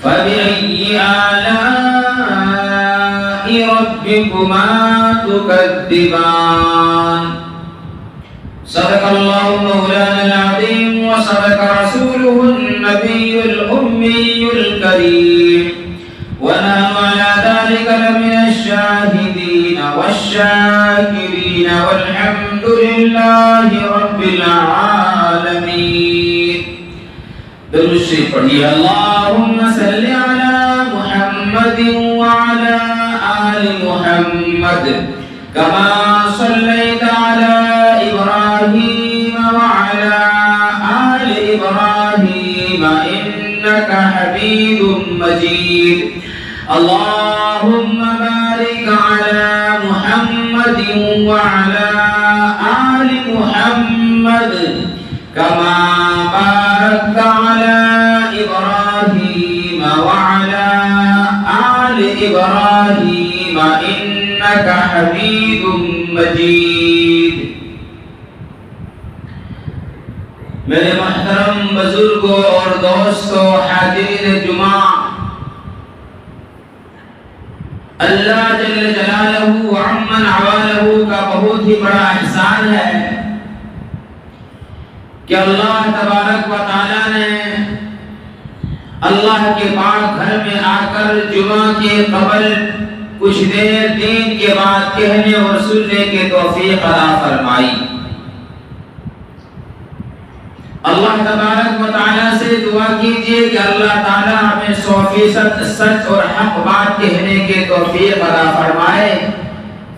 فبأي آلاء ربكما تكذبان صدق الله مولانا العظيم وصدق رسوله النبي الأمي الكريم ونحن على ذلك لمن الشاهدين والشاكرين والحمد لله رب العالمين. درود شریف پڑھیے. اللهم صل على محمد وعلى آل محمد كما صليت على إبراهيم وعلى آل إبراهيم إنك حميد مجيد. اللهم بارك على محمد وعلى آل محمد كما باركت على إبراهيم وعلى آل إبراهيم إنك حميد مجيد. میرے محترم بزرگوں اور دوستوں حاضرین جمعہ، اللہ جل جلالہ وعمن عوالہ کا بہت ہی بڑا احسان ہے کہ اللہ تبارک و تعالی نے اللہ کے پاک گھر میں آ کر جمعہ کے قبل کچھ دیر دین کے بعد کہنے اور سننے کے توفیق عطا فرمائی. اللہ تبارک و تعالی سے دعا کیجئے کہ اللہ تعالی ہمیں 100% سچ اور حق بات کہنے کے توفیق عطا فرمائے،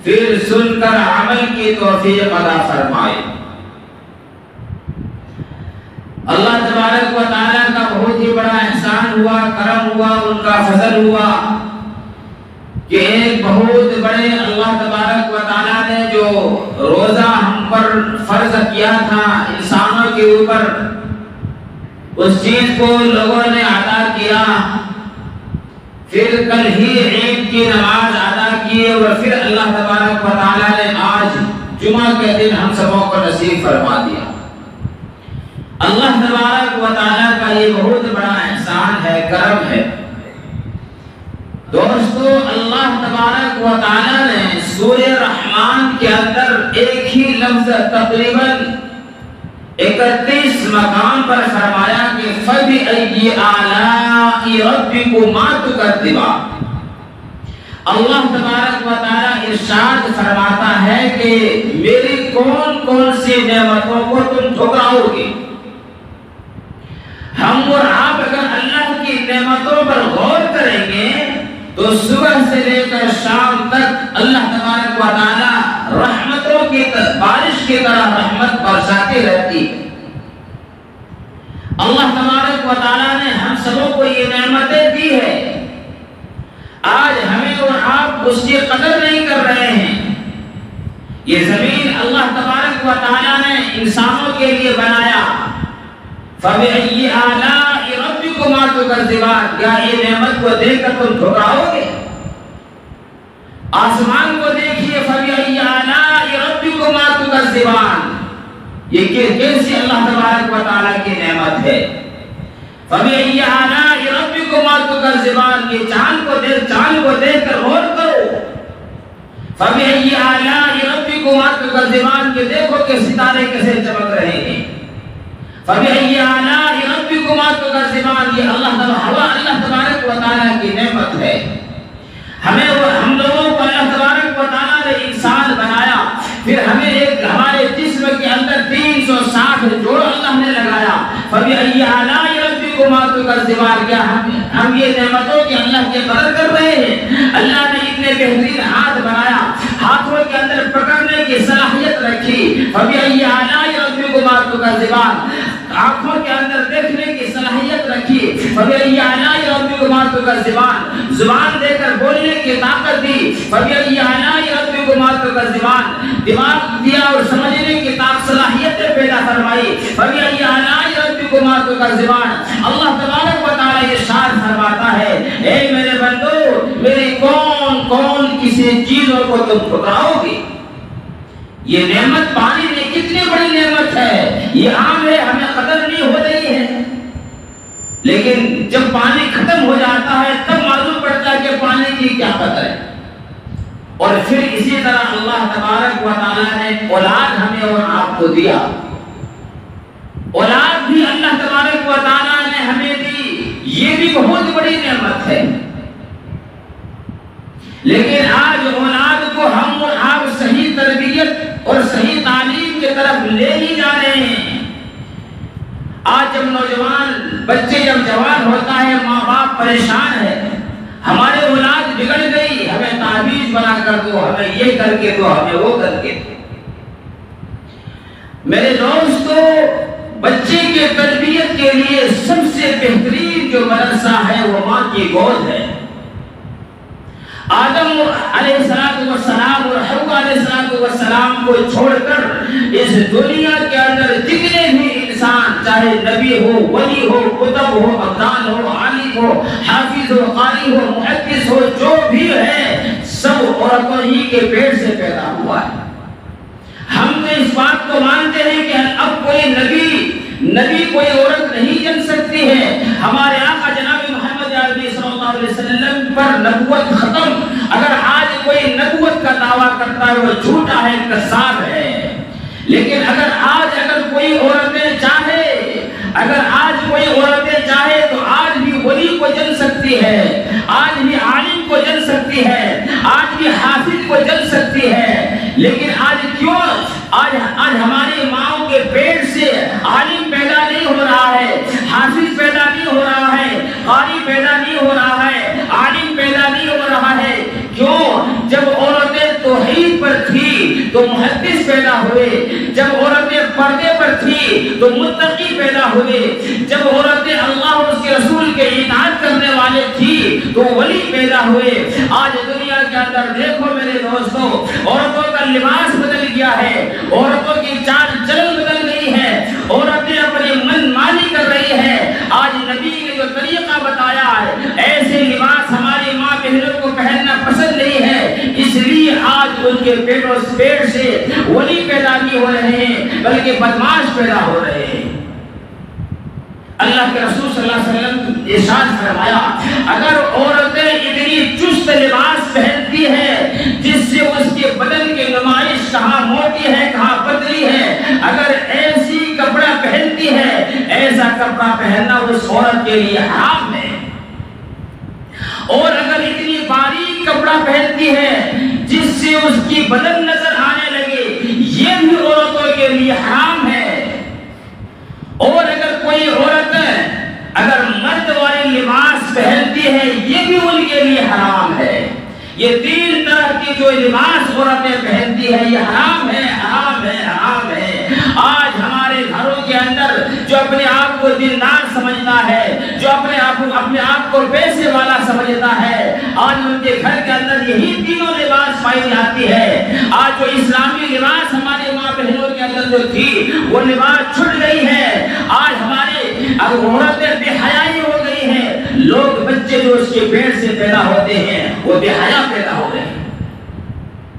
پھر سن کر عمل کی توفیق عطا فرمائے. اللہ تبارک و تعالی کا بہت ہی بڑا احسان ہوا، کرم ہوا، ان کا فضل ہوا کہ ایک بہت بڑے اللہ تبارک و تعالی نے جو روزہ ہم پر فرض کیا تھا انسانوں کے اوپر، اس چیز کو لوگوں نے ادا کیا. پھر کل ہی عید کی نماز ادا کی اور پھر اللہ تبارک و تعالی نے آج جمعہ کے دن ہم سبوں کو نصیب فرما دیا. اللہ تبارک و تعالی کا یہ بہت بڑا احسان ہے، کرم ہے. دوستو، اللہ تبارک و تعالی نے سورہ رحمان کے اندر ایک ہی لفظ تقریباً 31 مقام پر فرمایا کہ فَبِأَيِّ آلَاءِ رَبِّكُمَا تُكَذِّبَانِ. اللہ تبارک و تعالی ارشاد فرماتا ہے کہ میری کون کون سی نعمتوں کو تم ٹھکراؤ گے. ہم اور آپ اگر اللہ کی نعمتوں پر غور کریں گے تو صبح سے لے کر شام تک اللہ تبارک و تعالی رحمتوں کی بارش کی طرح رحمت برساتی رہتی ہے. اللہ تبارک و تعالی نے ہم سبوں کو یہ نعمتیں دی ہے. آج ہمیں اور آپ اس کی قدر نہیں کر رہے ہیں. یہ زمین اللہ تبارک و تعالی نے انسانوں کے لیے بنایا. فَبِأَيِّ آلَاءِ رَبِّكُمَا تُكَذِّبَانِ. کیا یہ نعمت کو دیکھ کر تم ٹھکراؤ گے؟ آسمان کو دیکھیے. فَبِأَيِّ آلَاءِ رَبِّكُمَا تُكَذِّبَانِ. یہ کیسی اللہ تبارک و تعالی کی نعمت ہے. فَبِأَيِّ آلَاءِ رَبِّكُمَا تُكَذِّبَانِ. یہ چاند کو دیکھ کر غور کرو. فَبِأَيِّ آلَاءِ رَبِّكُمَا تُكَذِّبَانِ. کہ دیکھو کہ ستارے کیسے چمک رہے ہیں. فَبِأَيِّ آلَاءِ رَبِّكُمَا تُكَذِّبَانِ. یہ اللہ تبارک و تعالی کی نعمت ہے. ہم لوگوں کو اللہ تبارک و تعالی نے انسان بنایا، پھر ہمیں ایک ہمارے جسم کے اندر 360 جوڑ اللہ نے لگایا. فَبِأَيِّ آلَاءِ رَبِّكُمَا تُكَذِّبَانِ. کیا ہم یہ نعمتوں کی اللہ کی قدر کر رہے ہیں؟ اللہ نے اتنے بہترین ہاتھ بنایا، ہاتھوں کے اندر پکڑنے کی صلاحیت رکھی. فَبِأَيِّ آلَاءِ رَبِّكُمَا تُكَذِّبَانِ. آنکھوں کے اندر دیکھنے کی صلاحیت رکھی. فَبِأَيِّ آلَاءِ رَبِّكُمَا تُكَذِّبَانِ. زبان دے کر بولنے کی طاقت دی. فَبِأَيِّ آلَاءِ رَبِّكُمَا تُكَذِّبَانِ. دماغ دیا اور سمجھنے کی صلاحیتیں پیدا فرمائی. فَبِأَيِّ آلَاءِ رَبِّكُمَا تُكَذِّبَانِ. اللہ تبارک و تعالی ارشاد فرماتا ہے، اے میرے بندو، میری کون کسی چیزوں کو تم ٹھکراؤ گے؟ یہ نعمت پانی میں کتنی بڑی نعمت ہے. یہ عام ہے، ہمیں قدر نہیں ہو رہی ہے. لیکن جب پانی ختم ہو جاتا ہے تب معلوم پڑتا ہے کہ پانی کی کیا قدر ہے۔ اور پھر اسی طرح اللہ تبارک و تعالیٰ نے اولاد ہمیں اور آپ کو دیا، اولاد بھی اللہ تبارک و تعالیٰ نے ہمیں دی، یہ بھی بہت بڑی نعمت ہے، لیکن آج اولاد کو ہم اور آپ صحیح تربیت اور صحیح تعلیم کی طرف لے نہیں جا رہے ہیں۔ آج جب نوجوان بچے جب جوان ہوتا ہے ماں باپ پریشان ہے، ہمارے اولاد بگڑ گئی، ہمیں تعویذ بنا کر دو، ہمیں یہ کر کے دو، ہمیں وہ کر کے دو۔ میرے دوستو، بچے کے تربیت کے لیے سب سے بہترین جو مدرسہ ہے وہ ماں کی گود ہے۔ آدم علیہ السلام اور حوا علیہ السلام کو چھوڑ کر اس دنیا کے اندر جتنے بھی انسان، چاہے نبی ہو، ولی ہو، کتب ہو، ابدال ہو، عالم ہو، حافظ ہو، قاری ہو، محدث ہو، جو بھی ہے سب عورتوں ہی کے پیٹ سے پیدا ہوا ہے۔ ہم تو اس بات کو مانتے ہیں کہ اب کوئی نبی کوئی عورت نہیں جن سکتی ہے۔ ہمارے آقا جناب محمد عربی صلی اللہ علیہ وسلم پر نبوت ختم۔ اگر آج کوئی نبوت کا دعویٰ کرتا ہے وہ جھوٹا ہے، کذاب ہے۔ لیکن اگر کوئی عورتیں چاہے تو آج بھی ولی کو جن سکتی ہے، آج بھی عالم کو جن سکتی ہے، آج بھی حافظ کو جن سکتی ہے۔ لیکن آج کیوں آج ہماری ماؤں کے پیٹ سے عالم پیدا نہیں ہو رہا ہے، حافظ پیدا نہیں ہو رہا ہے، قاری پیدا نہیں ہو رہا ہے، عالم پیدا نہیں ہو رہا ہے؟ کیوں؟ جب عورتیں توحید پر تھی تو محدث پیدا ہوئے، جب عورتیں پردے پر تھی تو متقی پیدا ہوئے، جب عورتیں اللہ اور اس کے رسول کے اطاعت کرنے والے تھی تو ولی پیدا ہوئے۔ آج دنیا کے اندر دیکھو میرے دوستو، عورتوں کا لباس بدل گیا ہے، عورتوں کی چال چلن بدل گئی ہے، عورتیں اپنی من مانی کر رہی ہے۔ آج نبی نے جو طریقہ بتایا ہے ایسے لباس ہماری ماں بہنوں کو پہننا پسند نہیں ہے، اس لیے آج ان کے پیٹ سے ولی پیدا نہیں ہو رہے ہیں بلکہ بدماش پیدا ہو رہے ہیں۔ اللہ کے رسول صلی اللہ علیہ وسلم نے ارشاد فرمایا، اگر عورتیں اتنی چست لباس پہنتی ہیں جس سے اس کے بدن کی نمائش کہاں موٹی ہے کہاں پتلی ہے، اگر ایسی کپڑا پہنتی ہے، ایسا کپڑا پہننا اس عورت کے لیے حرام ہے۔ اور اگر اتنی باریک کپڑا پہنتی ہے جس سے اس کی بدن نظر آنے لگے، یہ بھی عورتوں کے لیے حرام ہے۔ اور اگر کوئی عورت اگر مرد والی لباس پہنتی ہے یہ بھی ان کے لیے حرام ہے۔ یہ تین طرح کی جو لباس عورتیں پہنتی ہیں یہ حرام ہے، حرام ہے، حرام ہے۔ آج ہمارے گھروں کے اندر جو اپنے آپ کو دیندار سمجھتا ہے، جو اپنے آپ کو پیسے والا سمجھتا ہے، آج ان کے گھر کے اندر یہی تینوں لباس پائی جاتی ہے۔ آج جو اسلامی لباس ہمارے ماں بہنوں کے اندر جو تھی وہ لباس چھٹ گئی ہے۔ آج ہمارے عورتیں بے حیائی ہو گئی ہیں، لوگ بچے جو اس کے پیٹ سے پیدا ہوتے ہیں وہ بے حیا پیدا ہو گئے۔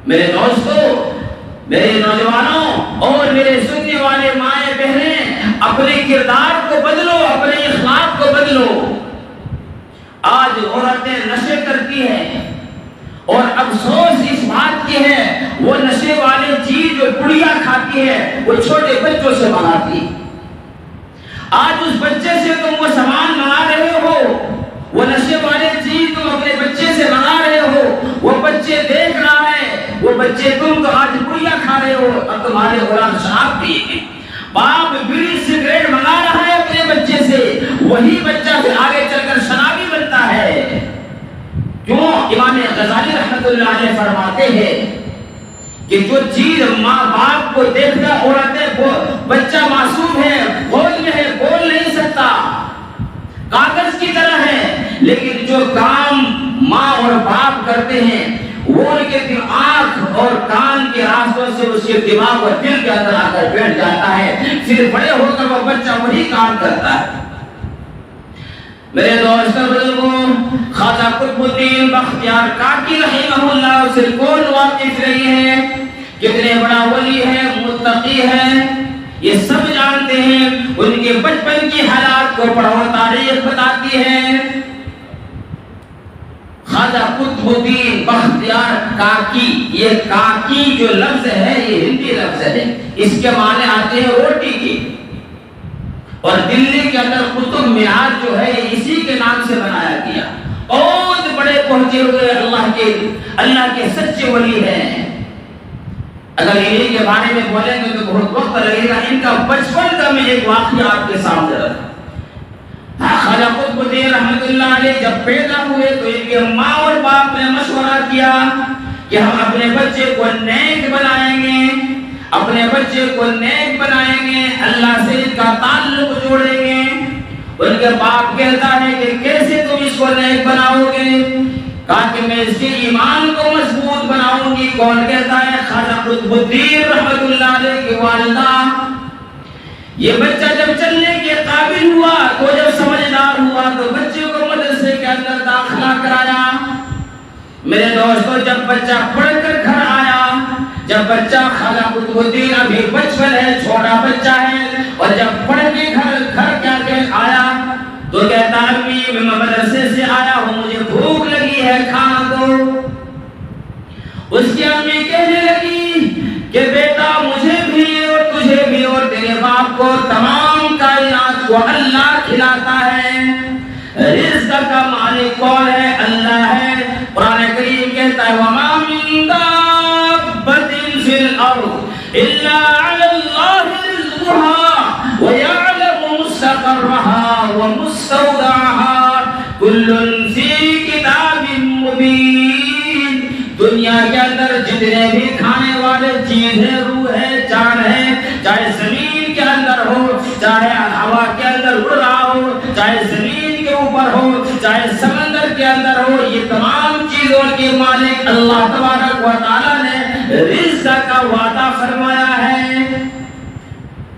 میرے دوستو، میرے نوجوانوں اور میرے سننے والے مائیں بہنیں، اپنے کردار کو بدلو، اپنے اخلاق کو بدلو۔ آج عورتیں نشے کرتی ہیں اور افسوس اس بات کی ہے وہ نشے والی چیز جو پڑیا کھاتی ہے وہ چھوٹے بچوں سے منگاتی ہے۔ آج اس بچے سے تم وہ سامان منگا رہے ہو، وہ نشے والی چیز تم اپنے بچے سے منگا رہے ہو، وہ بچے دیکھ رہا ہے، وہ بچے تم تو آج پڑیا کھا رہے ہو اور تمہارے اولاد شراب پیے ہیں۔ باپ بیڑی سگریٹ منگا رہا ہے اپنے بچے سے، وہی بچہ پھر آگے چل کر شرابی بنتا ہے۔ کیوں؟ امام غزالی رحمۃ اللہ علیہ فرماتے ہیں کہ جو چیز ماں باپ کو دیکھتا عورتیں بچہ معصوم ہے، گود میں ہے، بول نہیں سکتا، کاغذ کی طرح ہے، لیکن جو کام ماں اور باپ کرتے ہیں وہ ان کے آنکھ اور کان کے راستوں سے اس کے دماغ اور دل کے اندر آ کر بیٹھ جاتا ہے، پھر بڑے ہو کر وہ بچہ وہی کام کرتا ہے۔ میرے دوستوں بزرگوں، خواجہ قطب الدین بختیار کاکی رحمہ اللہ سے کون واقف نہیں ہے؟ کتنے بڑا ولی ہے، متقی ہے، یہ سب جانتے ہیں. ان کے بچپن کی حالات کو پڑھو, تاریخ بتاتی ہے. خواجہ قطب الدین بختیار کاکی, یہ کاکی جو لفظ ہے یہ ہندی لفظ ہے, اس کے معنی آتے ہیں روٹی کی. اور دلی کے اندر قطب مینار جو ہے اسی کے نام سے بنایا گیا. بہت بڑے پہنچے ہوئے اللہ کے سچے ولی ہیں. اگر انہیں کے بارے میں بولیں گے تو بہت وقت لگے گا. ان کا بچپن کا میں ایک واقعہ آپ کے سامنے رکھا. خواجہ قطب الدین رحمۃ اللہ علیہ جب پیدا ہوئے تو ان کے ماں اور باپ نے مشورہ کیا کہ ہم اپنے بچے کو نیک بنائیں گے, اپنے بچے کو نیک بنائیں گے, اللہ سے ان کا تعلق جوڑیں گے. ان کے باپ کہتا ہے کہ کیسے تم اس کو نیک بناؤ گے؟ کہا کہ میں اس کے ایمان کو مضبوط بناؤں گی. کون کہتا ہے؟ خواجہ قطب الدین رحمۃ اللہ علیہ کی والدہ. یہ بچہ جب چلنے کے قابل ہوا تو جب سمجھدار ہوا تو بچے کو مدرسے کے اندر داخلہ کرایا. میرے دوستو, جب بچہ پڑھ کر گھر آیا, جب بچہ خواجہ قطب الدین ابھی بچپن ہے, چھوٹا بچہ ہے, اور جب پڑھ کے گھر کے آیا تو کہتا امی میں مدرسے سے آیا ہوں, مجھے بھوک لگی ہے, کھانا دو. اس کی امی کہنے لگی کہ بیٹا مجھے بھی اور تجھے بھی اور تیرے باپ کو تمام کائنات کو اللہ کھلاتا ہے. رزق کا مالک کون ہے؟ اللہ ہے. قرآن کریم کہتا ہے وَمَا مِن دَابَّةٍ فِي الْأَرْضِ إِلَّا عَلَى اللَّهِ رِزْقُهَا وَيَعْلَمُ مُسْتَقَرَّهَا وَمُسْتَوْدَعَهَا كُلٌّ فِي كِتَابٍ مُبِينٍ. دنیا کے اندر جتنے بھی کھانے والے چیز ہے, روح ہے, جان ہے, چاہے زمین کے اندر ہو, چاہے ہوا کے اندر اڑ رہا ہو, چاہے زمین کے اوپر ہو, چاہے سمندر کے اندر ہو, یہ تمام چیزوں کے مالک اللہ تبارک و تعالی نے رزق کا وعدہ فرمایا ہے.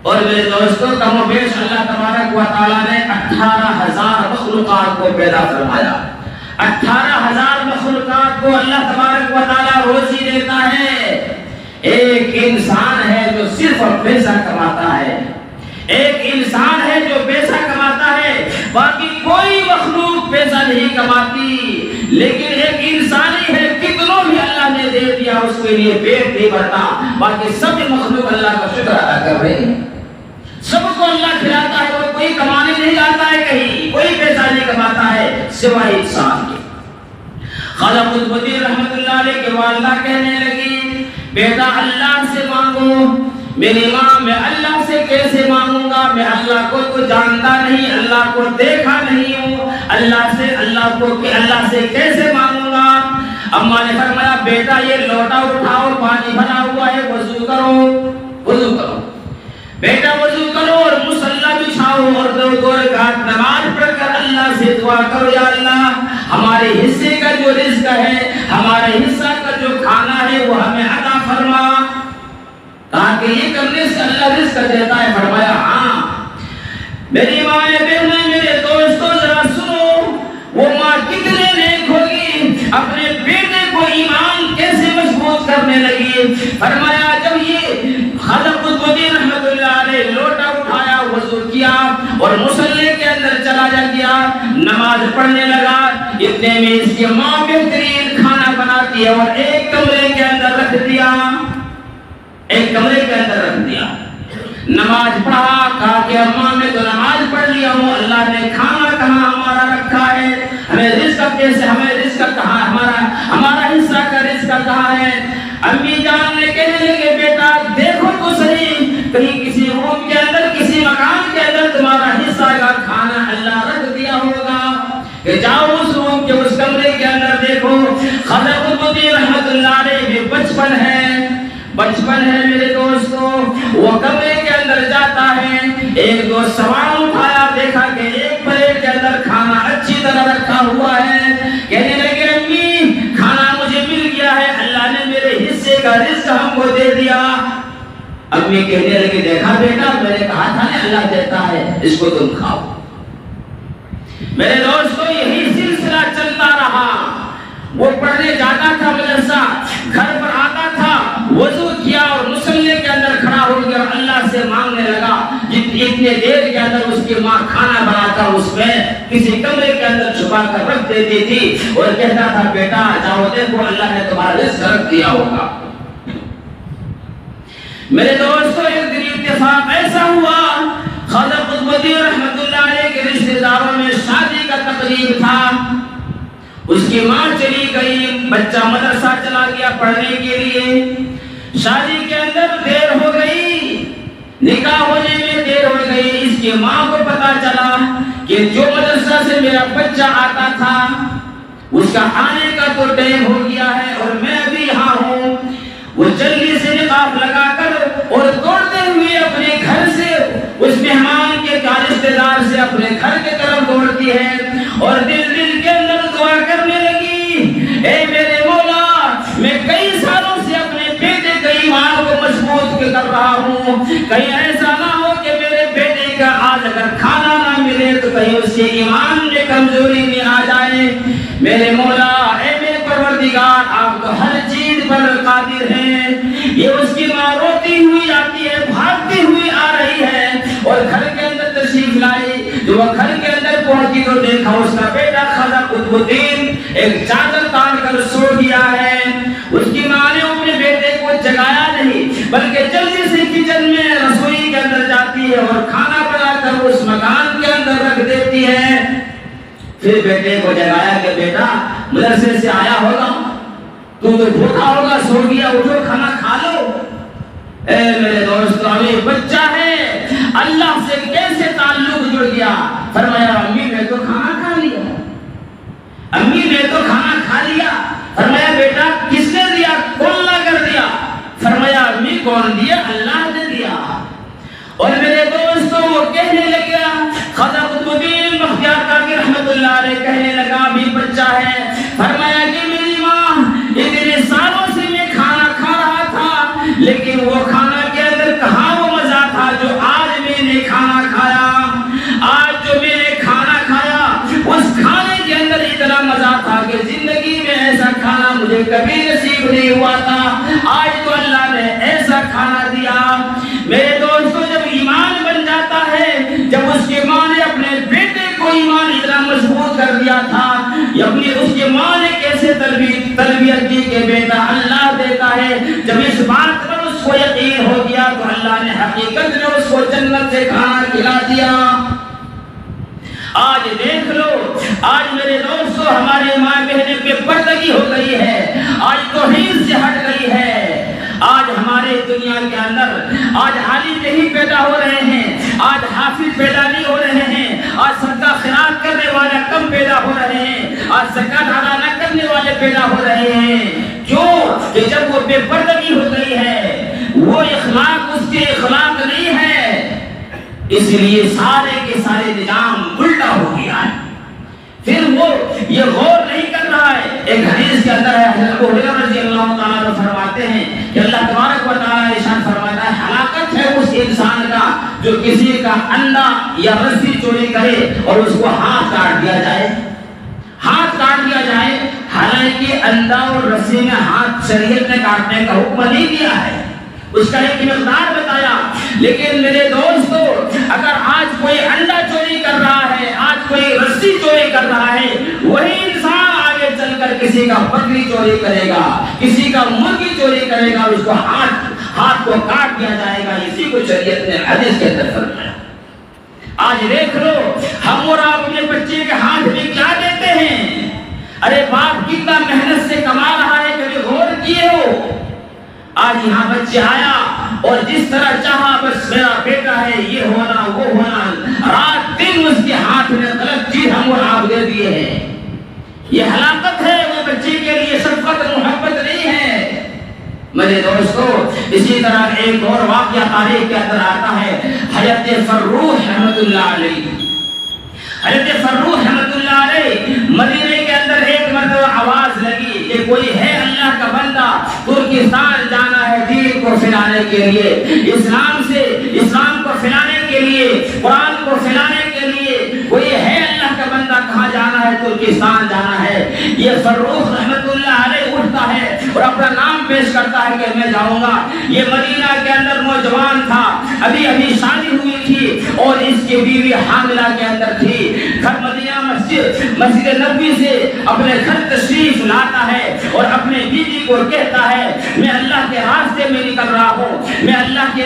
اور میرے دوستوں, کم و بیش اللہ تبارک و تعالی نے 18,000 مخلوقات کو پیدا فرمایا. 18,000 مخلوقات کو اللہ تبارک و تعالی روزی دیتا ہے. ایک انسان ہے جو صرف پیسہ کماتا ہے, ایک انسان ہے جو پیسہ کماتا ہے, باقی کوئی مخلوق پیسہ نہیں کماتی. لیکن ایک انسانی ہے, کتنوں بھی اللہ نے دے دیا اس کے لیے پیٹ نہیں بھرتا, باقی سب مخلوق اللہ کا شکر ادا کر رہے ہیں. سب کو اللہ کھلاتا ہے, اور کوئی کمانے نہیں جاتا ہے کہیں, کوئی پیسہ نہیں کماتا ہے سوائے انسان کے. خواجہ قطب الدین رحمۃ اللہ علیہ کی والدہ کہنے لگی بیٹا اللہ سے مانگو. میری ماں, میں اللہ سے کیسے مانگوں گا؟ میں اللہ کو تو جانتا نہیں, اللہ کو دیکھا نہیں ہوں, اللہ سے کیسے مانگوں گا؟ اماں نے فرمایا بیٹا یہ لوٹا اٹھاؤ, پانی بھرا ہوا ہے, وضو کرو. بیٹا وضو کرو اور مصلی بچھاؤ اور 2 رکعت نماز پڑھ کر اللہ سے دعا کرو, یا اللہ ہمارے حصے کا جو رزق ہے, ہمارے حصہ کا جو کھانا ہے وہ ہمیں عطا فرما. کہا کہ یہ کرنے سے اللہ رزق دیتا ہے؟ فرمایا ہاں. میری ماں نے بہنیں, میرے دوستوں ذرا سنو, وہ ماں کتنے نیک ہوگی, اپنے بیٹے کو ایمان کیسے مضبوط کرنے لگی. فرمایا جب یہ خواجہ قطب الدین رحمۃ اللہ علیہ لوٹا اٹھایا, وضو کیا اور مصلی کے اندر چلا گیا, نماز پڑھنے لگا, اتنے میں اس کی ماں بہترین کھانا بناتی ہے اور ایک کمرے کے اندر رکھ دیا. نماز پڑھا, کہا کہ اماں میں تو نماز پڑھ لیا ہوں, اللہ نے کھانا کہاں ہمارا رکھا ہے, ہمیں رزق کیسے, ہمیں رزق کہاں, ہمارا حصہ کا رزق کہاں ہے؟ امی جان نے کہنے لگے بیٹا دیکھو تو صحیح, کہیں کسی روم کے اندر, کسی مکان کے اندر تمہارا حصہ کا کھانا اللہ رکھ دیا ہوگا, کہ جاؤ اس روم کے اس کمرے کے اندر دیکھو. خواجہ قطب الدین رحمۃ اللہ علیہ بھی بچپن ہے میرے دوستو, وہ کمرے کے اندر جاتا ہے, 1-2 سوال اٹھایا, دیکھا کہ ایک پلیٹ کے اندر کھانا اچھی طرح رکھا ہوا ہے. کہنے لگے امی کھانا مجھے مل گیا ہے, اللہ نے میرے حصے کا رزق ہم کو دے دیا. امی کہنے لگے دیکھا بیٹا میں نے کہا تھا نا اللہ دیتا ہے, اس کو تم کھاؤ. میرے دوستو یہی سلسلہ چلتا رہا. وہ پڑھنے جاتا تھا مدرسہ, گھر پر آتا تھا, وضو کیا اور مصلی کے اندر کھڑا ہو گیا, اللہ سے مانگنے لگا اتنے دیر کے اندر اس کی ماں کھانا بنا کر اس میں کسی کمرے کے اندر چھپا کر رکھ دیتی تھی اور کہتا تھا بیٹا جاؤ دیکھو اللہ نے تمہارا رزق رکھ دیا ہوگا۔ میرے دوستو ایک دن اتفاق ایسا ہوا، خواجہ قطب الدین رحمت اللہ علیہ کے رشتہ داروں میں شادی کا تقریب تھا، اس کی ماں چلی گئی، بچہ مدرسہ چلا گیا پڑھنے کے لیے، شادی کے اندر دیر ہو گئی، نکاح ہونے میں دیر ہو گئی۔ اس کی ماں کو پتا چلا کہ جو مدرسہ سے میرا بچہ آتا تھا اس کا آنے کا تو ٹائم ہو گیا ہے اور میں بھی یہاں ہوں۔ وہ جلدی سے نقاب لگا کر اور دوڑتے ہوئے اپنے گھر سے اس مہمان کے رشتہ دار سے اپنے گھر کے طرف دوڑتی ہے اور دل کے اندر دعا کرنے لگی، اے میرے مولا، میں کئی سالوں سے اپنے بیٹے کے ایمان کو مضبوط کر رہا ہوں، کہیں ایسا نہ ہو کہ میرے بیٹے کا آج اگر کھانا نہ ملے تو کہیں اس کے ایمان میں کمزوری نہیں آ جائے۔ میرے مولا، اے میرے پروردگار، آپ تو ہر چیز پر قادر ہیں۔ یہ اس کی ماں روتی ہوئی آتی ہے، بھاگتی ہوئی آ رہی ہے اور گھر کے اندر تشریف لائی۔ جو وہ گھر کے اندر پہنچی تو دیکھا اس کا بیٹا خواجہ قطب الدین ایک چادر تان کر سو گیا ہے۔ اس کی ماں نے اپنے بیٹے کو جگایا نہیں بلکہ جلدی سے کچن میں رسوئی کے اندر جاتی ہے اور کھانا بنا کر اس مکان کے اندر رکھ دیتی ہے۔ پھر بیٹے کو جگایا کہ بیٹا مدرسے سے آیا ہوگا، تو بھوکا ہوگا، سو گیا، اٹھو کھانا کھا لو۔ اے میرے دوستو، ابھی بچہ ہے، اللہ سے کیسے تعلق جڑ گیا۔ فرمایا امی نے تو کھانا کھا لیا، امی نے تو کھانا کھا لیا۔ فرمایا بیٹا کس نے دیا، کون لا کر دیا؟ فرمایا امی کون دیا، اللہ نے دیا۔ اور میرے دوستو وہ کہنے لگا، خواجہ قطب الدین بختیار کاکی رحمت اللہ علیہ کہنے لگا ابھی بچہ ہے۔ فرمایا کہ میری ماں اتنے سالوں سے میں کھانا کھا رہا تھا لیکن وہ کھانا کے اندر کہاں وہ مزہ تھا جو آج میں نے کھانا کھایا۔ آج جو میں نے کھانا کھایا اس کھانے کے اندر اتنا مزہ تھا کہ زندگی میں ایسا کھانا مجھے کبھی نصیب نہیں ہوا تھا، آج تو اللہ نے ایسا کھانا دیا۔ میرے دوستو جب ایمان بن جاتا ہے، جب اس کی ماں نے اپنے بیٹے کو ایمان اتنا مضبوط کر دیا تھا، اپنی اس کی ماں نے کیسے تربیت کی کہ بیٹا اللہ دیتا ہے، جب اس بات پر اس کو یقین ہو گیا تو اللہ نے حقیقت میں اس کو جنت سے کھانا کھلا دیا۔ آج دیکھ لو، آج میرے دوستو ہمارے ماں بہنیں بے پردگی ہو گئی ہے، آج توحید سے ہٹ گئی ہے۔ آج ہمارے دنیا کے اندر آج عالم نہیں پیدا ہو رہے ہیں، آج حافظ پیدا نہیں ہو رہے ہیں، آج صدقہ خیرات کرنے والے کم پیدا ہو رہے ہیں، آج زکات ادا نہ کرنے والے پیدا ہو رہے ہیں۔ کیوں کہ جب وہ بے پردگی ہو گئی ہے، وہ اخلاق اس کے اخلاق نہیں ہے، اس لیے سارے کے سارے نظام الٹا ہو گیا ہے۔ پھر وہ یہ غور نہیں کر رہا ہے۔ ایک حدیث کے اندر ہے، حضرت ابو ہریرہ رضی اللہ تعالیٰ عنہ فرماتے ہیں کہ اللہ تبارک و تعالیٰ ارشاد فرماتا ہے ہلاکت ہے اس انسان کا جو کسی کا انڈا یا رسی چوری کرے اور اس کو ہاتھ کاٹ دیا جائے، ہاتھ کاٹ دیا جائے۔ حالانکہ انڈا اور رسی میں ہاتھ شریعت نے کاٹنے کا حکم نہیں دیا ہے، اس کا ایک مقدار بتایا۔ لیکن میرے دوستو اگر آج کوئی انڈا چوری کر رہا ہے، آج کوئی رسی چوری کر رہا ہے، وہی انسان آگے چل کر کسی کا بکری چوری کرے گا، کسی کا مرغی چوری کرے گا، اس کو ہاتھ کو کاٹ دیا جائے گا۔ اسی کو شریعت نے حدیث کے اندر فرمایا۔ آج دیکھ لو ہم اور آپ اپنے بچے کے ہاتھ میں کیا دیتے ہیں؟ ارے باپ کتنا محنت سے کما رہا ہے، کبھی غور کیے ہو؟ آج یہاں بچہ آیا اور جس طرح چاہا بس میرا بیٹا ہے، یہ ہونا وہ ہونا، رات دن اس کے ہاتھ میں غلط چیز ہم اور آپ دے دیے ہیں۔ یہ ہلاکت ہے، وہ بچے کے لیے شفقت محبت نہیں ہے۔ میرے دوستو اسی طرح ایک اور واقعہ تاریخ کے اندر آتا ہے، حضرت فروخ رحمت اللہ علیہ۔ حضرت فروخ رحمت اللہ علیہ مدینے کے اندر ایک مرتبہ آواز لگی کہ کوئی ہے اللہ کا بندہ ترکستان جانا ہے دین کو پھیلانے کے لیے، اسلام کو پھیلانے کے لیے، قرآن کو پھیلانے کے لیے، کوئی ہے اللہ کا بندہ کہاں جانا ہے ترکستان جانا ہے۔ یہ فروخ رحمت اللہ علیہ اٹھتا ہے اور اپنا نام پیش کرتا ہے کہ میں جاؤں گا۔ یہ مدینہ کے اندر نوجوان تھا، ابھی شادی ہوئی تھی اور اس کی بیوی حاملہ کے اندر تھی۔ گھر مدینہ مسجد نبوی سے اپنے گھر تشریف لاتا ہے اور اپنے بیوی کو کہتا ہے میں اللہ کے راستے میں نکل رہا ہوں، میں اللہ کے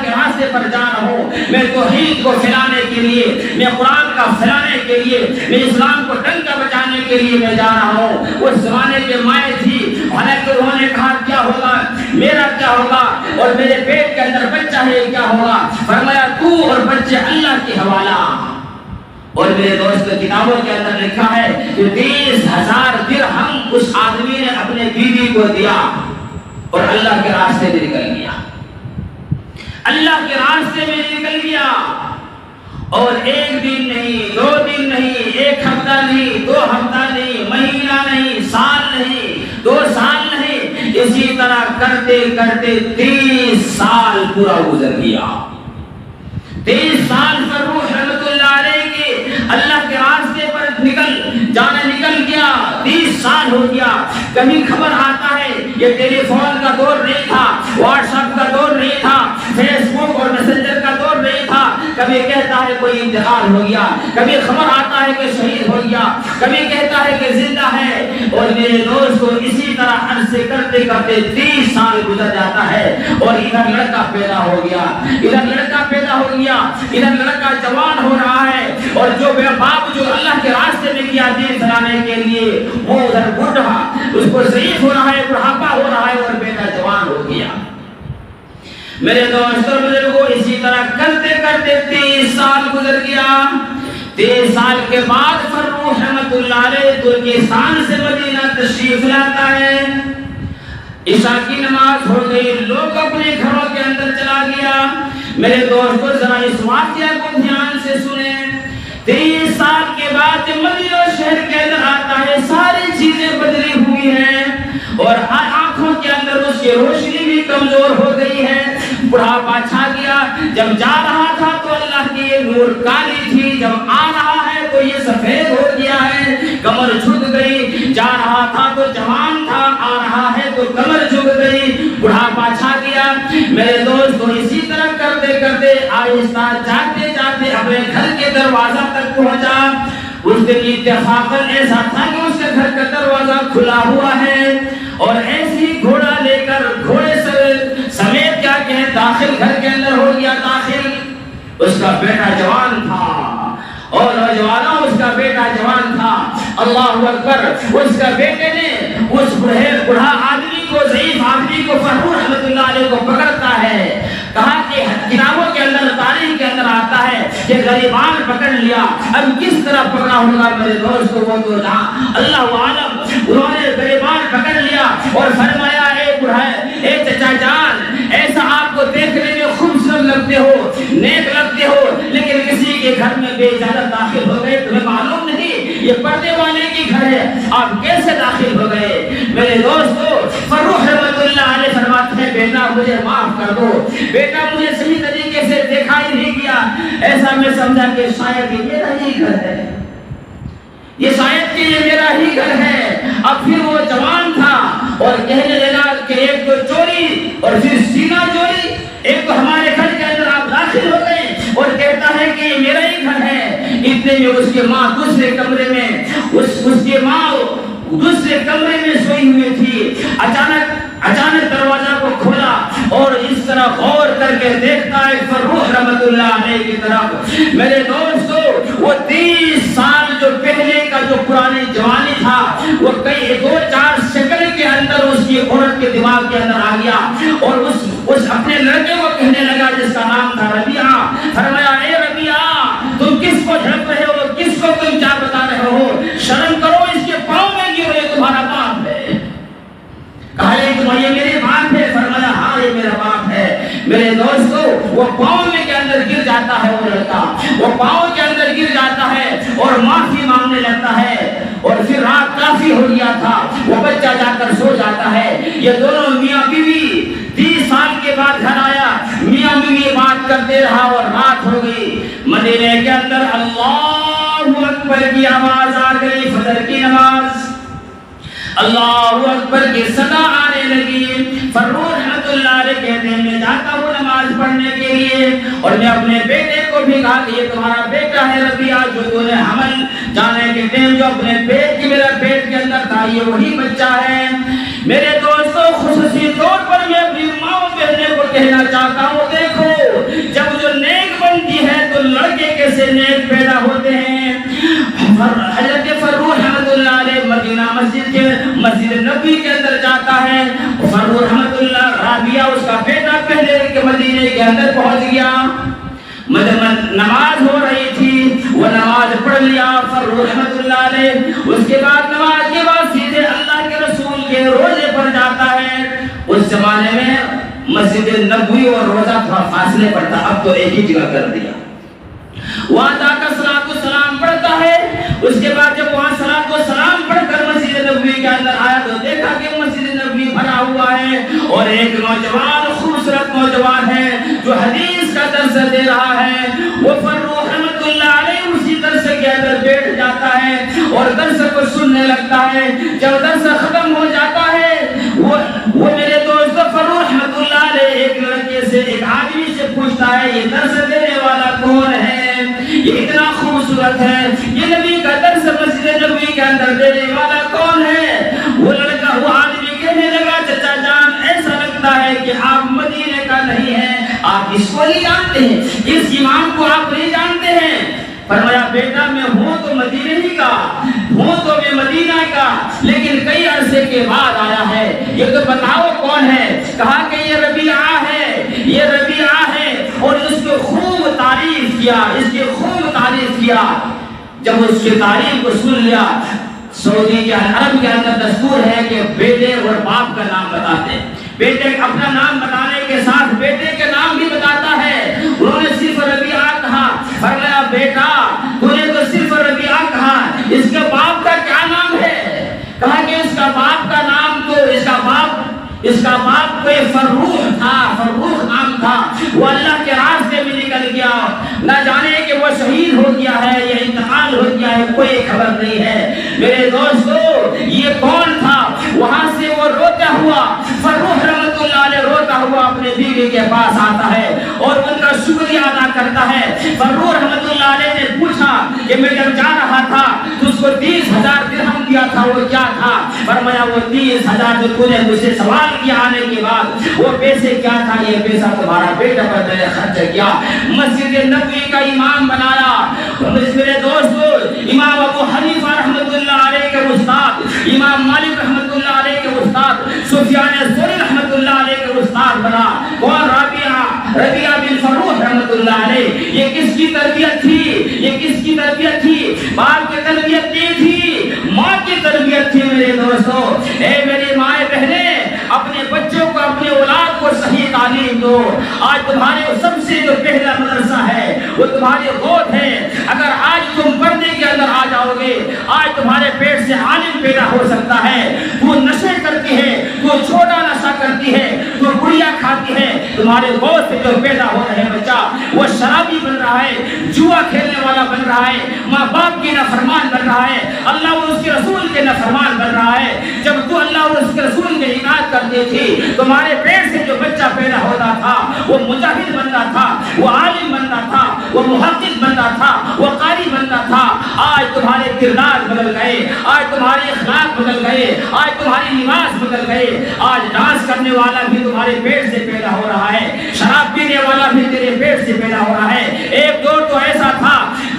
راستے پر جا رہا ہوں، میں توحید کو پھیلانے کے لیے، میں قرآن کا پھیلانے کے لیے، میں اسلام کو ڈنکا بجانے کے لیے میں جا رہا ہوں۔ اس زمانے کے مائیں تھی، حالانکہ انہوں نے کہا کیا ہوگا، میرا کیا ہوگا اور میرے پیٹ کے اندر بچہ ہے کیا ہوگا؟ فرمایا تو اور بچے اللہ کے حوالہ۔ اور میرے دوست کتابوں کے اندر لکھا ہے کہ 30,000 درہم اس آدمی نے اپنے بیوی کو دیا اور اللہ کے راستے میں نکل گیا، اللہ کے راستے میں نکل گیا۔ اور ایک دن نہیں، 2 دن نہیں، 1 ہفتہ نہیں، 2 ہفتہ نہیں، مہینہ نہیں، سال نہیں، 2 سال نہیں، اسی طرح کرتے کرتے 30 سال پورا گزر گیا۔ 30 سال فروخ رحمت اللہ علیہ کے اللہ کے راستے پر نکل گیا، 30 سال ہو گیا۔ کبھی خبر آتا ہے، یہ ٹیلی فون کا دور نہیں تھا، واٹس ایپ کا دور نہیں تھا، فیس بک اور میسنجر کا دور نہیں تھا، کبھی کہتا ہے کوئی انتقال ہو گیا، کبھی خبر آتا ہے کہ شہید ہو گیا، کبھی کہتا ہے کہ زندہ ہے۔ اور میرے دوستو اسی طرح عرصے کرتے کرتے 30 سال گزر جاتا ہے اور ادھر لڑکا پیدا ہو گیا، ادھر لڑکا جوان ہو رہا ہے، اور جو باپ جو اللہ کے راستے میں کیا دین چلانے کے لیے، وہ ادھر بوڑھا، اس کو ضعیف ہو رہا ہے، بڑھاپا ہو رہا ہے اور بیٹا جوان ہو گیا۔ میرے دوستوں بزرگوں اسی طرح کرتے کرتے 30 سال گزر گیا۔ 30 سال کے بعد فروخ رحمت اللہ علیہ ترکستان سے مدینہ تشریف لاتا ہے۔ عشاء کی نماز ہو گئی، لوگ اپنے گھروں کے اندر چلا گیا۔ میرے دوستوں ذرا اس واقعہ کو دھیان سے سنیں۔ 30 سال کے بعد مدینہ شہر کے اندر آتا ہے، ساری چیزیں بدلی ہوئی ہیں اور آنکھوں کے اندر اس کی روشنی بھی کمزور ہو گئی ہے، بڑھاپا چھا گیا۔ جب جا رہا تھا تو اللہ کی یہ نور کالی تھی، جب آ رہا ہے تو یہ سفید ہو گیا ہے، کمر جھک گئی۔ جا رہا تھا تو جوان تھا، آ رہا ہے تو کمر جھک گئی، بڑھاپا چھا گیا۔ میرے دوستو اسی طرح کرتے کرتے آہستہ جاتے جاتے اپنے گھر کے دروازہ تک پہنچا۔ اس دن اتفاقاً ایسا تھا کہ اس کے گھر کا دروازہ کھلا ہوا ہے اور ایسے ہی گھوڑا لے کر گھوڑے سمیت کیا کہیں داخل گھر کے اندر ہو گیا داخل۔ اس کا بیٹا جوان تھا اور نوجوانوں اس کا بیٹا جوان تھا۔ اللہ اکبر، اس کا بیٹے نے اس بوڑھا آدمی کو، ضعیف آدمی کو، فروخ رحمت اللہ علیہ کو پکڑتا ہے۔ کہا کہ کتابوں کے اندر تاریخ کے اندر آتا ہے کہ غریبان پکڑ لیا، اب کس طرح پکڑا ہوگا میرے دوستو وہ تو جہاں اللہ عالم۔ انہوں نے غریبان پکڑ لیا اور فرمایا اے چچا جان، ایسا آپ کو دیکھنے میں خوبصورت لگتے ہو، نیک لگتے ہو، لیکن کسی کے گھر میں بے اجازت داخل ہو گئے، تمہیں معلوم نہیں یہ پردے والے کی گھر ہے، آپ کیسے داخل ہو گئے؟ میرے دوستو فروخ رحمت اللہ علیہ فرماتے ہیں بیٹا مجھے معاف کر دو، بیٹا مجھے صحیح طریقے سے دیکھا ہی نہیں کیا، ایسا میں سمجھا کہ شاید یہ میرا ہی گھر ہے، یہ شاید کہ یہ میرا ہی گھر ہے۔ اب پھر وہ جوان تھا اور کہنے لگا کہ ایک تو چوری اور پھر سینہ چوری، ایک تو ہمارے گھر کے اندر آپ داخل ہو گئے اور کہتا ہے کہ یہ میرا ہی گھر ہے۔ اتنے میں اس کی ماں دوسرے کمرے میں دوسرے کمرے میں سوئی ہوئی تھی۔ اچانک دروازہ کو کھولا اور اس طرح غور کر کے دیکھتا ہے فروخ رحمت اللہ علیہ کی طرف۔ میرے دوستو وہ 30 سال جو پہلے کا جو پرانی جوانی تھا وہ کئی 2-4 شکل کے اندر اس کی عورت کے دماغ کے اندر آ گیا اور اس اپنے لڑکے کو کہنے لگا جس کا نام تھا ربیعہ، فرمایا اے ربیعہ تم کس کو جھڑک رہے ہو، کس کو تم کیا بتا رہے ہو، شرم کرو، اس کے پاؤں میں گرو، یہ تمہارا باپ ہے۔ کہا یہ میرے باپ ہے، فرمایا ہاں یہ میرا باپ ہے۔ میرے دوستو وہ پاؤں میں کے اندر گر جاتا ہے، وہ لڑکا وہ پاؤں کے اندر گر جاتا ہے اور معافی مانگنے لگتا ہے۔ اور پھر رات کافی ہو گیا تھا، وہ بچہ جا کر سو جاتا ہے۔ یہ دونوں میاں بیوی 30 سال کے بعد گھر آیا، میاں بیوی بات کرتے رہا اور رات ہو گئی۔ مدینے کے اندر اللہ اکبر اکبر کی آواز آ گئی، فجر کی نماز، اللہ اکبر کی صدا آنے لگی۔ فروغ رحمت اللہ علیہ کہتے ہیں میں جاتا ہوں نماز پڑھنے کے لیے، اور میں اپنے بیٹے کو بھی کہا کہ یہ تمہارا بیٹا ہے ربیعہ جو تو نے حمل جانے کے ٹائم جو اپنے پیٹ کی میرے پیٹ کے اندر تھا، یہ وہی بچہ ہے۔ میرے دوستوں خصوصی طور پر میں اپنی ماں بہنوں کو کہنا چاہتا ہوں، دیکھو جب جو نیک بنتی ہے تو لڑکے کیسے نیک پیدا ہوتے ہیں۔ حضرت فروغ رحمت اللہ علیہ مدینہ مسجد نبی کے اندر جاتا ہے، فروغ رحمت اللہ رابعہ اس کا بیٹا پہلے کہ مدینے کے اندر پہنچ گیا، نماز ہو رہی تھی، وہ نماز پڑھ لیا فروغ رحمت اللہ علیہ۔ اس کے بعد نماز کے بعد سیدھے اللہ کے رسول کے روزے پر جاتا ہے۔ اس زمانے میں مسجد نبوی اور روزہ تھوڑا فاصلے پر تھا، اب تو ایک ہی جگہ کر دیا۔ وہاں جا کر صلاۃ و سلام پڑھتا ہے۔ اس کے بعد جب وہاں صلاۃ و سلام پڑھ کر مسجد نبوی کے اندر آیا تو دیکھا کہ مسجد نبوی بھرا ہوا ہے، اور ایک نوجوان خوبصورت نوجوان ہے جو حدیث کا درس دے رہا ہے۔ وہ فروغ رحمت اللہ علیہ اسی درس کے اندر بیٹھ جاتا ہے اور درس کو سننے لگتا ہے۔ جب درس ختم ہو جاتا ہے وہ میرے دوست فروغ رحمت اللہ علیہ ایک لڑکے سے ایک آدمی سے پوچھتا ہے یہ درس دینے والا کون ہے، یہ اتنا خوبصورت ہے، یہ نبی کا درس مسجد نبوی کے اندر دینے والا کون ہے؟ وہ لڑکا وہ آدمی کہنے لگا چچا جان ایسا لگتا ہے کہ آپ مدینے کا نہیں ہیں، آپ اس کو نہیں جانتے ہیں، اس امام کو آپ نہیں جانتے ہیں۔ فرمایا بیٹا میں ہوں تو مدینے ہی کا، ہوں تو میں مدینہ کا، لیکن کئی عرصے کے بعد آیا ہے، یہ تو بتاؤ کون ہے؟ کہا کہ یہ ربیعہ ہے، یہ ربیعہ ہے، اور اس کو خوب تعریف کیا، اس کی خوب تعریف کیا۔ جب اس کی تعریف کو سن لیا، سعودی کے عرب کے اندر دستور ہے کہ بیٹے اور باپ کا نام بتاتے ہیں، بیٹے اپنا نام بتانے کے ساتھ بیٹے کے نام بھی بتاتا ہے۔ انہوں نے صرف ربیعہ کہا، فرمایا بیٹا تو نے تو صرف ربیعہ کہا، اس کے باپ کا کیا نام ہے؟ کہا کہ اس کا باپ کا نام تو اس کا باپ کوئی فروخ تھا، فروخ نام تھا، وہ اللہ کے راستے میں نکل گیا، نہ جانے کہ وہ شہید ہو گیا ہے یا انتقال ہو گیا ہے، کوئی خبر نہیں ہے۔ میرے دوستو یہ کون تھا؟ وہاں سے وہ روتا ہوا فروخ رحمت اللہ علیہ روتا ہوا اپنے بیوی کے پاس آتا ہے اور ان کا شکریہ ادا کرتا ہے۔ فروخ رحمت اللہ علیہ نے پوچھا کہ میں جب جا رہا تھا تو اس کو 30,000 درہم دیا تھا، وہ کیا تھا؟ فرمایا وہ 30,000 جو تو نے مجھ سے سوال کیا آنے کے بعد وہ پیسے کیا تھا؟ یہ پیسہ تمہارا بیٹا پر میں نے خرچ کیا، مسجد نبوی کا امام بنایا۔ میرے دوستو امام ابو حنیفہ رحمت اللہ علیہ کے استاد، امام مالک رحمت اللہ علیہ کے استاد، سفیان ثوری رحمت اللہ علیہ کے استاد بنا کون؟ ربیعہ بن فروخ رحمت اللہ علیہ۔ یہ کس کی تربیت تھی؟ یہ کس کی تربیت تھی؟ باپ کی تربیت نہیں تھی، ماں کی تربیت تھی۔ میرے دوستو اے میری مائیں بہنیں، اپنے بچوں کو اپنے اولاد کو صحیح تعلیم دو۔ آج تمہارے سب سے جو پہلا مدرسہ ہے وہ تمہارے گود ہے۔ اگر آج تم پردے کے اندر آ جاؤ گے، آج تمہارے پیٹ سے عالم پیدا ہو سکتا ہے۔ تو نشے کرتی ہے، تو چھوٹا نشہ کرتی ہے، تو گڑیا کھاتی ہے، تمہارے گود سے جو پیدا ہو رہے بچہ وہ شرابی بن رہا ہے، جوا کھیلنے والا بن رہا ہے، ماں باپ کی نافرمان بن رہا ہے، اللہ اور اس کے رسول کے نافرمان بن رہا ہے۔ جب تو اللہ اور اس کے رسول کے انکار کرتی تھی، تمہارے پیٹ سے جو بچہ پیدا ہوتا تھا وہ مجاہد بنتا تھا، وہ عالم بنتا تھا، وہ محقق بنتا تھا، وہ قاری بنتا تھا۔ آج تمہارے کردار بدل گئے، آج تمہارے اخلاق بدل گئے، آج تمہاری لباس بدل گئے۔ آج ڈانس کرنے والا بھی تمہارے پیٹ سے پیدا ہو رہا ہے، شراب پینے والا بھی تیرے پیٹ سے پیدا ہو رہا ہے۔ ایک دور تو ایسا تھا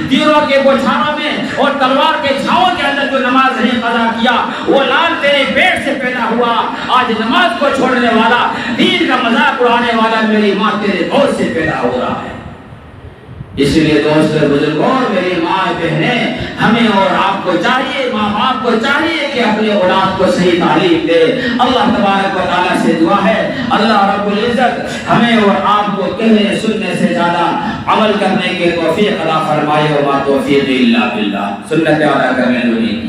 تیروں کے بوچھاروں میں اور تلوار کے چھاؤں کے اندر جو نماز نہیں قضا کیا وہ لال تیرے پیٹ سے پیدا ہوا۔ آج نماز کو چھوڑنے والا، دین کا مذاق اڑانے والا میری ماں تیرے گود سے پیدا ہو رہا ہے۔ اس لیے دوستو بزرگوں میری ماں بہنیں، ہمیں اور آپ کو چاہیے، ماں باپ کو چاہیے کہ اپنے اولاد کو صحیح تعلیم دے۔ اللہ تبارک و تعالیٰ سے دعا ہے اللہ رب العزت ہمیں اور آپ کو کہنے سننے سے زیادہ عمل کرنے کے توفیق عطا فرمائے، وما توفیق الا باللہ۔ سنت ادا کرنے